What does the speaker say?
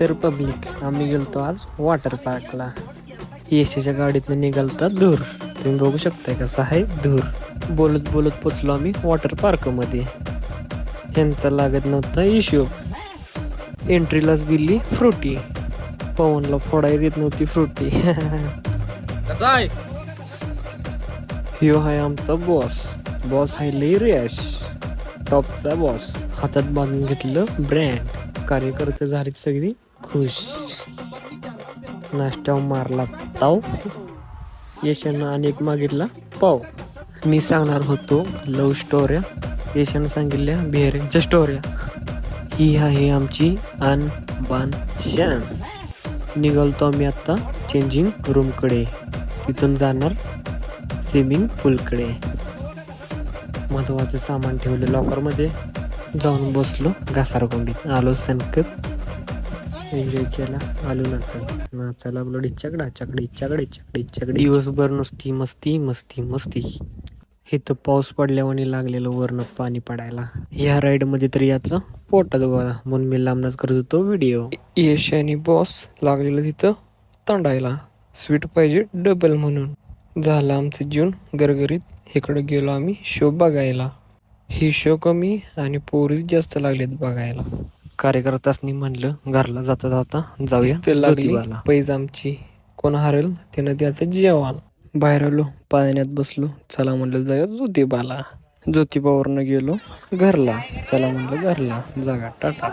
तर पब्लिक आम्ही गेलतो आज वॉटर पार्कला. यशाच्या गाडीतनं निघालता धूर. तुम्ही बघू शकताय कसा आहे धूर. बोलत बोलत पोचलो आम्ही वॉटर पार्क मध्ये. ह्यांचा लागत नव्हता हिशोब. एंट्रीलाच दिली फ्रुटी. पवनला फोडायला देत नव्हती फ्रुटी. कसा आहे ह्यो आहे आमचा बॉस. बॉस आहे लई रॅश. टॉपचा बॉस. हातात बांधून घेतलं ब्रँड. कार्यकर्ते झालीत सगळी खुश. नाश्त्यावर मारला ताव. यशानं अनेक मागितला पाव. मी सांगणार होतो लव्ह स्टोऱ्या. यशानं सांगितल्या बिहारींच्या स्टोऱ्या. ही आहे आमची आन बान शान. निघालतो आम्ही आता चेंजिंग रूमकडे. तिथून जाणार स्विमिंग पूलकडे. महत्वाचं सामान ठेवलं लॉकरमध्ये. जाऊन बसलो घासारकोंडीत. आलो सनकत. एन्जॉय केला. आलो नाचायला लागलो डिच्चाकडा चकडी चकडी चकडी चकडी. दिवसभर नुसती मस्ती मस्ती मस्ती. इथं पाऊस पडल्यावानी लागलेलं वरनं पाणी पडायला. ह्या राईड मध्ये तर याचा पोटात गोळा म्हणून मी लांबनच करत होतो व्हिडिओ. यश आणि बॉस लागलेलं तिथं तंडायला. स्वीट पाहिजे डबल म्हणून. झालं आमचं जीवन गरगरीत. इकडे गेलो आम्ही शो बघायला. ही शो कमी आणि पोरी जास्त लागलेत बघायला. कार्यकर्त्यांनी म्हणलं घरला जाता जाता जाऊया ज्योतिबाला. पैज आमची. कोण हरेल त्यानं द्यायचं जेवण. बाहेर आलो पाण्यात बसलो. चला म्हणलं जाऊया ज्योतिबाला. ज्योतिबावरनं गेलो घरला. चला म्हणलं घरला. जागा टाटा.